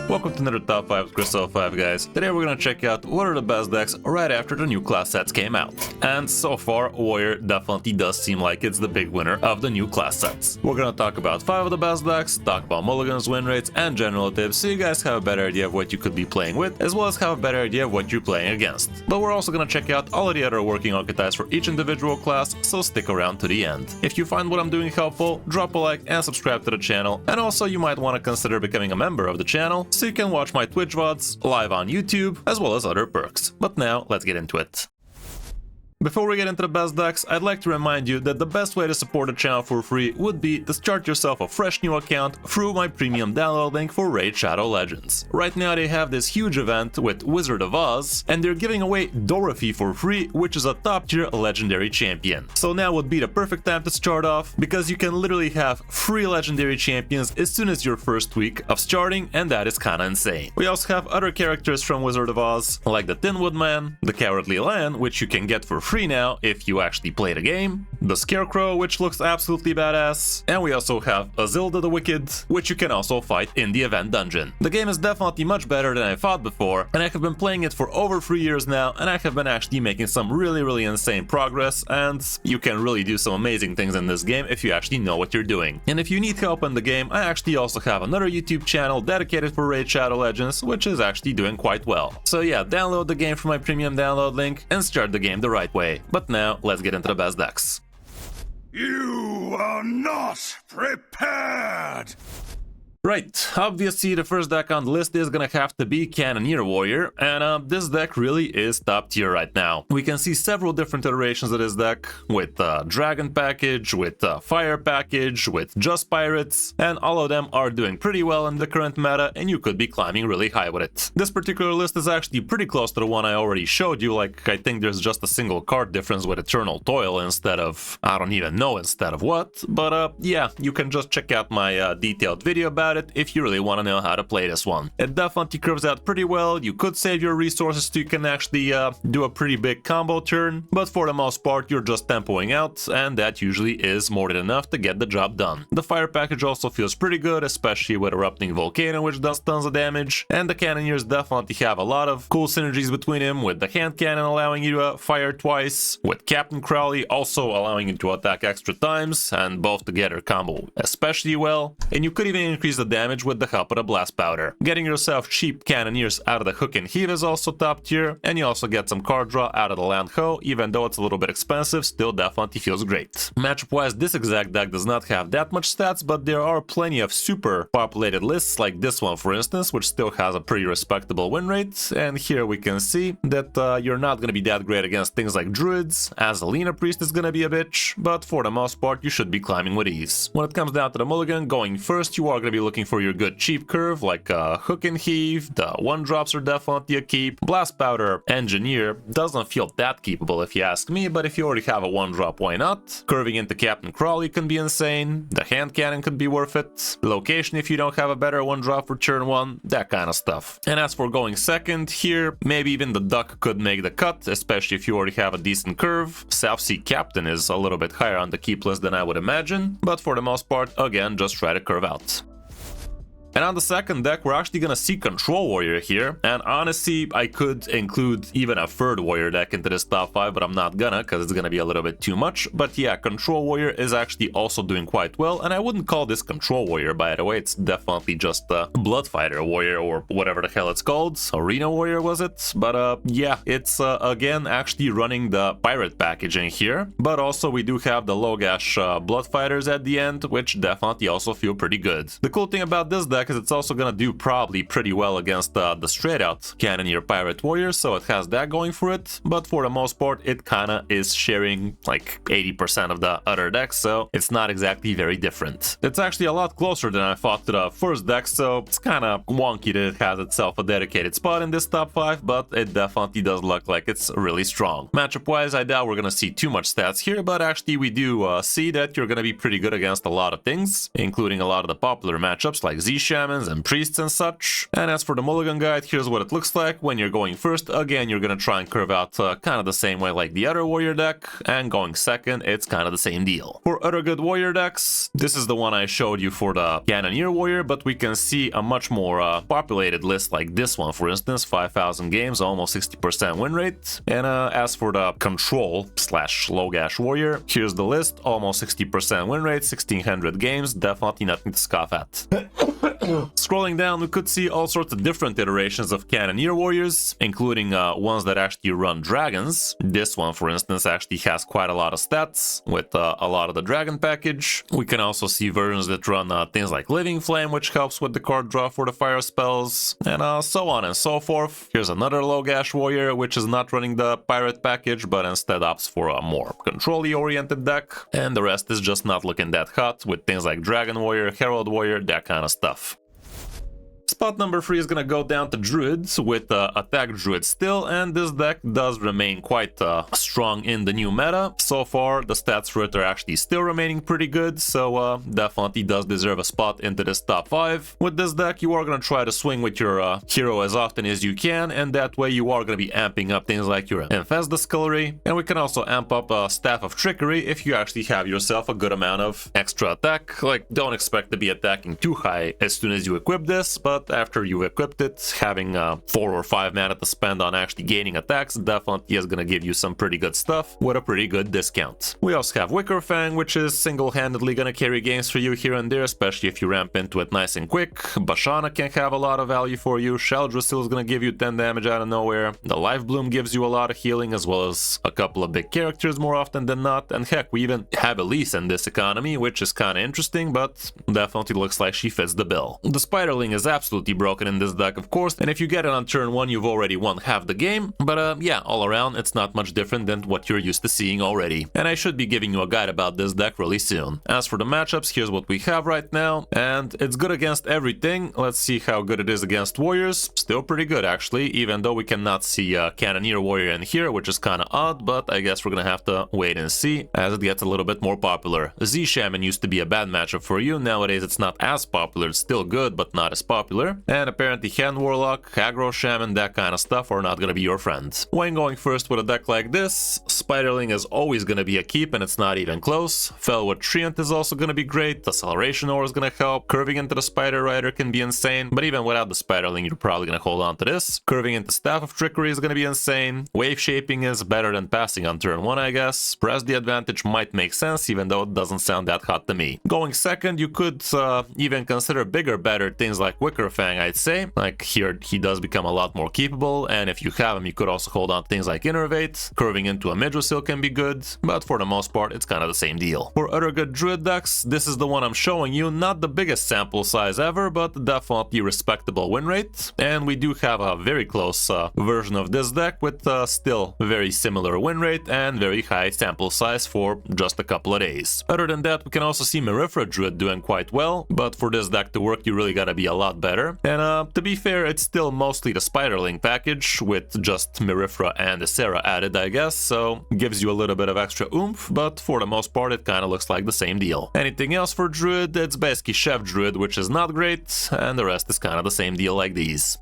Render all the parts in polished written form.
Welcome to another Top 5 with Kris 05, guys. Today we're gonna check out what are the best decks right after the new class sets came out. And so far, Warrior definitely does seem like it's the big winner of the new class sets. We're gonna talk about 5 of the best decks, talk about mulligans, win rates, and general tips so you guys have a better idea of what you could be playing with, as well as have a better idea of what you're playing against. But we're also gonna check out all of the other working archetypes for each individual class, so stick around to the end. If you find what I'm doing helpful, drop a like and subscribe to the channel, and also you might want to consider becoming a member of the channel so you can watch my Twitch VODs live on YouTube, as well as other perks. But now, let's get into it. Before we get into the best decks, I'd like to remind you that the best way to support the channel for free would be to start yourself a fresh new account through my premium download link for Raid Shadow Legends. Right now they have this huge event with Wizard of Oz, and they're giving away Dorothy for free, which is a top tier legendary champion. So now would be the perfect time to start off, because you can literally have free legendary champions as soon as your first week of starting, and that is kinda insane. We also have other characters from Wizard of Oz, like the Tin Woodman, the Cowardly Lion, which you can get for free now if you actually play the game, the Scarecrow, which looks absolutely badass, and we also have Azilda the Wicked, which you can also fight in the event dungeon. The game is definitely much better than I thought before, and I have been playing it for over 3 years now, and I have been actually making some really insane progress, and you can really do some amazing things in this game if you actually know what you're doing. And if you need help in the game, I actually also have another YouTube channel dedicated for Raid Shadow Legends, which is actually doing quite well. So yeah, download the game from my premium download link and start the game the right way. But now, let's get into the best decks. You are not prepared! Right, obviously the first deck on the list is gonna have to be Cannoneer Warrior, and this deck really is top tier right now. We can see several different iterations of this deck, with Dragon package, with Fire package, with Just Pirates, and all of them are doing pretty well in the current meta, and you could be climbing really high with it. This particular list is actually pretty close to the one I already showed you, like I think there's just a single card difference with Eternal Toil instead of, I don't even know instead of what, but yeah, you can just check out my detailed video about it if you really want to know how to play this one. It definitely curves out pretty well. You could save your resources so you can actually do a pretty big combo turn, but for the most part you're just tempoing out, and that usually is more than enough to get the job done. The Fire package also feels pretty good, especially with Erupting Volcano, which does tons of damage, and the Cannoneers definitely have a lot of cool synergies between them, with the Hand Cannon allowing you to fire twice, with Captain Crowley also allowing you to attack extra times, and both together combo especially well, and you could even increase the damage with the help of the Blast Powder. Getting yourself cheap Cannoneers out of the Hook and Heave is also top tier, and you also get some card draw out of the Land Ho. Even though it's a little bit expensive, still definitely feels great. Matchup wise, this exact deck does not have that much stats, but there are plenty of super populated lists, like this one for instance, which still has a pretty respectable win rate, and here we can see that you're not gonna be that great against things like Druids, as Alina Priest is gonna be a bitch, but for the most part you should be climbing with ease. When it comes down to the mulligan, going first, you are gonna be looking for your good cheap curve, like Hook and Heave. The 1-drops are definitely a keep. Blast Powder Engineer doesn't feel that keepable if you ask me, but if you already have a 1-drop, why not? Curving into Captain Crowley can be insane. The Hand Cannon could be worth it. Location if you don't have a better 1-drop for turn 1, that kind of stuff. And as for going second, here maybe even the Duck could make the cut, especially if you already have a decent curve. South Sea Captain is a little bit higher on the keep list than I would imagine, but for the most part, again, just try to curve out. And on the second deck, we're actually gonna see Control Warrior here, and honestly, I could include even a third Warrior deck into this top 5, but I'm not gonna, because it's gonna be a little bit too much. But yeah, Control Warrior is actually also doing quite well, and I wouldn't call this Control Warrior, by the way. It's definitely just a Blood Fighter Warrior, or whatever the hell it's called. Arena Warrior, was it? But yeah, it's again actually running the Pirate packaging here, but also we do have the Logash Blood Fighters at the end, which definitely also feel pretty good. The cool thing about this deck is it's also gonna do probably pretty well against the straight out Cannoneer Pirate Warrior, so it has that going for it, but for the most part it kinda is sharing like 80% of the other decks, so it's not exactly very different. It's actually a lot closer than I thought to the first deck, so it's kinda wonky that it has itself a dedicated spot in this top 5, but it definitely does look like it's really strong. Matchup wise, I doubt we're gonna see too much stats here, but actually we do see that you're gonna be pretty good against a lot of things, including a lot of the popular matchups like Z shamans and priests and such. And as for the mulligan guide, here's what it looks like when you're going first. Again, you're gonna try and curve out kind of the same way like the other warrior deck, and going second, it's kind of the same deal. For other good warrior decks, this is the one I showed you for the Cannoneer warrior, but we can see a much more populated list like this one, for instance, 5,000 games, almost 60% win rate. And as for the control / Logash warrior, here's the list, almost 60% win rate, 1600 games, definitely nothing to scoff at. Scrolling down, we could see all sorts of different iterations of Cannoneer warriors, including ones that actually run dragons. This one, for instance, actually has quite a lot of stats with a lot of the dragon package. We can also see versions that run things like Living Flame, which helps with the card draw for the fire spells, and so on and so forth. Here's another Logash warrior, which is not running the pirate package, but instead opts for a more control-y oriented deck, and the rest is just not looking that hot with things like Dragon Warrior, Herald Warrior, that kind of stuff. Spot number 3 is gonna go down to Druids with Attack Druid still, and this deck does remain quite strong in the new meta. So far, the stats for it are actually still remaining pretty good, so definitely does deserve a spot into this top 5. With this deck, you are gonna try to swing with your hero as often as you can, and that way you are gonna be amping up things like your Infest the Scullery, and we can also amp up Staff of Trickery if you actually have yourself a good amount of extra attack. Like, don't expect to be attacking too high as soon as you equip this, but after you've equipped it, having 4 or 5 mana to spend on actually gaining attacks definitely is gonna give you some pretty good stuff with a pretty good discount. We also have Wicker Fang, which is single-handedly gonna carry games for you here and there, especially if you ramp into it nice and quick. Bashana can have a lot of value for you. Sheldra is gonna give you 10 damage out of nowhere. The Life Bloom gives you a lot of healing, as well as a couple of big characters more often than not. And heck, we even have Elise in this economy, which is kind of interesting, but definitely looks like she fits the bill. The Spiderling is absolutely broken in this deck, of course, and if you get it on turn 1, you've already won half the game, but yeah, all around, it's not much different than what you're used to seeing already. And I should be giving you a guide about this deck really soon. As for the matchups, here's what we have right now, and it's good against everything. Let's see how good it is against warriors. Still pretty good, actually, even though we cannot see Cannoneer warrior in here, which is kind of odd, but I guess we're gonna have to wait and see as it gets a little bit more popular. Z-Shaman used to be a bad matchup for you. Nowadays, it's not as popular. It's still good, but not as popular. And apparently Hand Warlock, Aggro Shaman, that kind of stuff are not gonna be your friends. When going first with a deck like this, Spiderling is always gonna be a keep, and it's not even close. Felwood Treant is also gonna be great. Acceleration Ore is gonna help. Curving into the Spider Rider can be insane, but even without the Spiderling, you're probably gonna hold on to this. Curving into Staff of Trickery is gonna be insane. Wave Shaping is better than passing on turn 1, I guess. Press the Advantage might make sense, even though it doesn't sound that hot to me. Going second, you could even consider bigger, better things like Wicker Fang, I'd say. Like here, he does become a lot more capable, and if you have him, you could also hold on to things like Innervate. Curving into a Midrosil can be good, but for the most part, it's kind of the same deal. For other good Druid decks, this is the one I'm showing you. Not the biggest sample size ever, but definitely respectable win rate. And we do have a very close version of this deck with still very similar win rate and very high sample size for just a couple of days. Other than that, we can also see Merifra Druid doing quite well, but for this deck to work, you really gotta be a lot better. And to be fair, it's still mostly the Spiderling package with just Merifra and Ysera added, I guess, so gives you a little bit of extra oomph, but for the most part, it kind of looks like the same deal. Anything else for Druid, it's basically Chef Druid, which is not great, and the rest is kind of the same deal like these.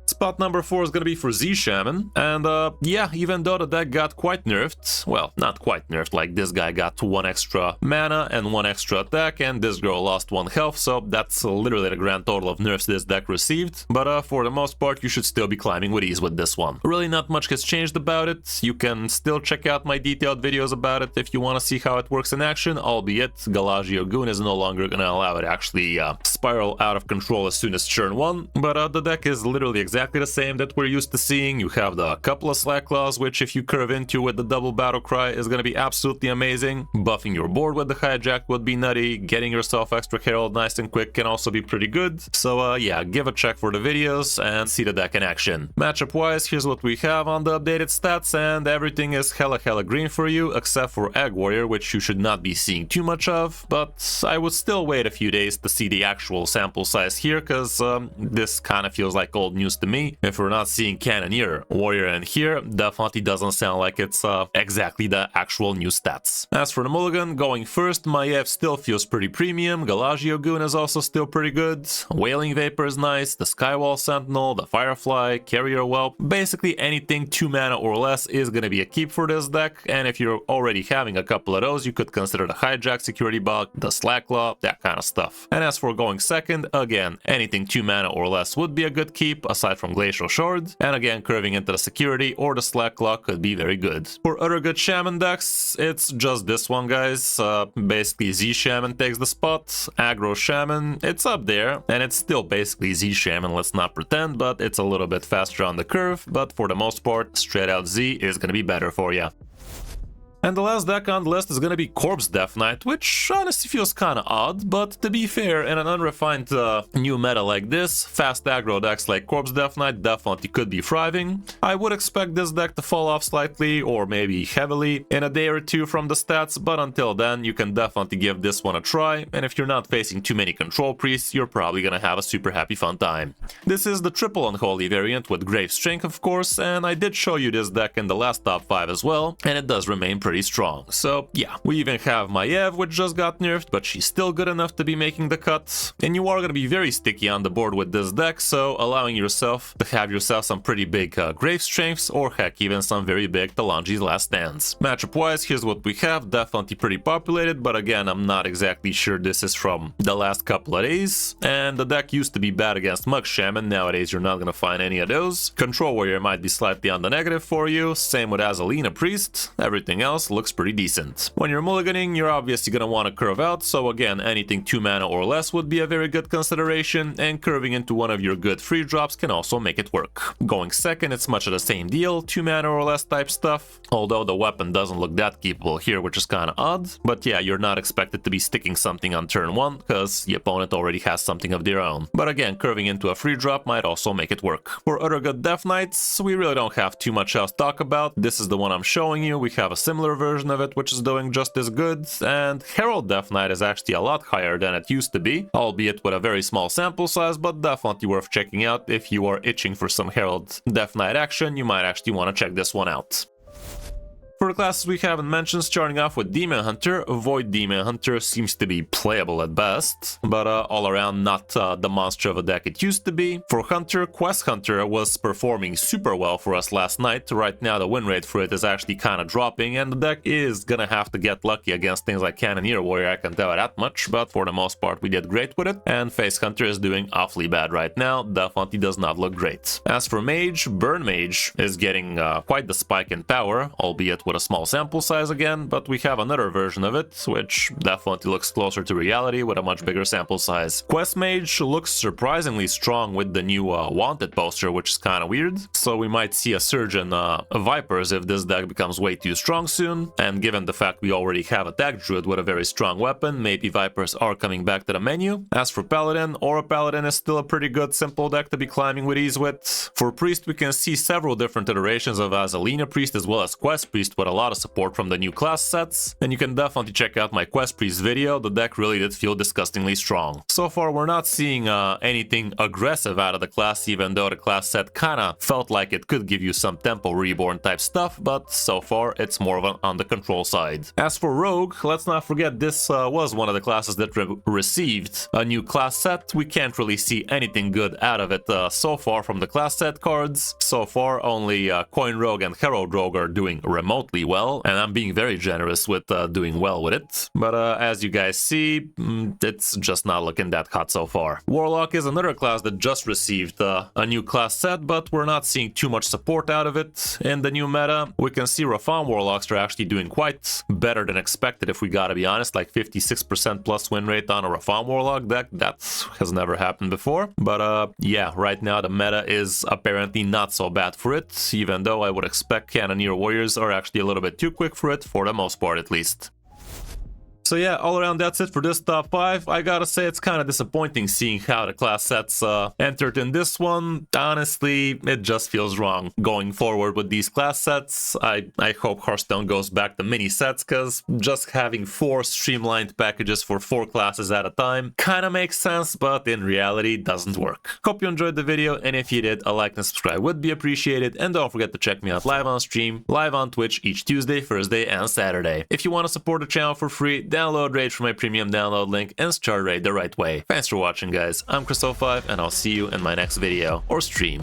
Spot number 4 is gonna be for Z-Shaman, and yeah, even though the deck got quite nerfed, well, not quite nerfed, like this guy got 1 extra mana and 1 extra attack, and this girl lost 1 health, so that's literally the grand total of nerfs this deck received, but for the most part, you should still be climbing with ease with this one. Really not much has changed about it. You can still check out my detailed videos about it if you want to see how it works in action, albeit Galagio Goon is no longer gonna allow it to actually spiral out of control as soon as turn 1, but the deck is literally exactly the same that we're used to seeing. You have the couple of Slack Claws, which if you curve into with the double Battle Cry is going to be absolutely amazing. Buffing your board with the Hijack would be nutty. Getting yourself extra Herald nice and quick can also be pretty good. So yeah, give a check for the videos and see the deck in action. Matchup wise, here's what we have on the updated stats, and everything is hella green for you, except for Egg Warrior, which you should not be seeing too much of, but I would still wait a few days to see the actual sample size here, because this kind of feels like old news to to me. If we're not seeing Cannoneer Warrior in here, definitely doesn't sound like it's exactly the actual new stats. As for the mulligan, going first, Maiev still feels pretty premium, Galagio Goon is also still pretty good, Wailing Vapor is nice, the Skywall Sentinel, the Firefly, Carrier Whelp, basically anything 2 mana or less is gonna be a keep for this deck, and if you're already having a couple of those, you could consider the Hijack Security Bug, the Slacklaw, that kind of stuff. And as for going second, again, anything 2 mana or less would be a good keep, aside from Glacial Shard, and again, curving into the Security or the Slacklaw could be very good. For other good Shaman decks, it's just this one, guys. Basically, Z Shaman takes the spot, Aggro Shaman, it's up there, and it's still basically Z Shaman, let's not pretend, but it's a little bit faster on the curve, but for the most part, straight out Z is gonna be better for you. And the last deck on the list is gonna be Corpse Death Knight, which honestly feels kinda odd, but to be fair, in an unrefined new meta like this, fast aggro decks like Corpse Death Knight definitely could be thriving. I would expect this deck to fall off slightly, or maybe heavily, in a day or two from the stats, but until then, you can definitely give this one a try, and if you're not facing too many control priests, you're probably gonna have a super happy fun time. This is the triple Unholy variant with Grave Strength, of course, and I did show you this deck in the last top 5 as well, and it does remain pretty strong. So yeah, we even have Maiev, which just got nerfed, but she's still good enough to be making the cut. And you are going to be very sticky on the board with this deck, so allowing yourself to have yourself some pretty big Grave Strengths, or heck, even some very big Talanji's Last Stands. Matchup wise, here's what we have, definitely pretty populated, but again, I'm not exactly sure this is from the last couple of days. And the deck used to be bad against Mug Shaman, nowadays you're not going to find any of those. Control Warrior might be slightly on the negative for you, same with Azalina Priest, everything else looks pretty decent. When you're mulliganing, you're obviously going to want to curve out, so again, anything 2 mana or less would be a very good consideration, and curving into one of your good free drops can also make it work. Going second, it's much of the same deal, 2 mana or less type stuff, although the weapon doesn't look that capable here, which is kind of odd, but yeah, you're not expected to be sticking something on turn 1, because the opponent already has something of their own. But again, curving into a free drop might also make it work. For other good Death Knights, we really don't have too much else to talk about. This is the one I'm showing you, we have a similar version of it, which is doing just as good, and Herald Death Knight is actually a lot higher than it used to be, albeit with a very small sample size, but definitely worth checking out. If you are itching for some Herald Death Knight action, you might actually want to check this one out. For the classes we haven't mentioned, starting off with Demon Hunter, Void Demon Hunter seems to be playable at best, but all around not the monster of a deck it used to be. For Hunter, Quest Hunter was performing super well for us last night. Right now the win rate for it is actually kind of dropping, and the deck is gonna have to get lucky against things like Cannoneer Warrior, I can tell you that much, but for the most part we did great with it. And Face Hunter is doing awfully bad right now, definitely does not look great. As for Mage, Burn Mage is getting quite the spike in power, albeit with a small sample size again, but we have another version of it, which definitely looks closer to reality with a much bigger sample size. Quest Mage looks surprisingly strong with the new Wanted poster, which is kind of weird, so we might see a surge in Vipers if this deck becomes way too strong soon, and given the fact we already have a Deck Druid with a very strong weapon, maybe Vipers are coming back to the menu. As for Paladin, Aura Paladin is still a pretty good simple deck to be climbing with ease with. For Priest, we can see several different iterations of Azalina Priest as well as Quest Priest with a lot of support from the new class sets, and you can definitely check out my Quest Priest video. The deck really did feel disgustingly strong. So far we're not seeing anything aggressive out of the class, even though the class set kinda felt like it could give you some Tempo Reborn type stuff, but so far it's more of an on the control side. As for Rogue, let's not forget this was one of the classes that received a new class set. We can't really see anything good out of it so far from the class set cards. So far only Coin Rogue and Herald Rogue are doing remotely well, and I'm being very generous with doing well with it. But as you guys see, it's just not looking that hot so far. Warlock is another class that just received a new class set, but we're not seeing too much support out of it in the new meta. We can see Rafan Warlocks are actually doing quite better than expected, if we gotta be honest, like 56% plus win rate on a Rafan Warlock deck. That has never happened before. But yeah, right now the meta is apparently not so bad for it, even though I would expect Cannoneer Warriors are actually a little bit too quick for it, for the most part at least. So yeah, all around that's it for this top 5. I gotta say it's kind of disappointing seeing how the class sets entered in this one. Honestly, it just feels wrong going forward with these class sets. I hope Hearthstone goes back to mini sets, because just having 4 streamlined packages for 4 classes at a time kind of makes sense, but in reality doesn't work. Hope you enjoyed the video, and if you did, a like and subscribe would be appreciated, and don't forget to check me out live on stream, live on Twitch each Tuesday, Thursday, and Saturday. If you want to support the channel for free, download Raid from my premium download link and start Raid the right way. Thanks for watching, guys. I'm Kris05, and I'll see you in my next video or stream.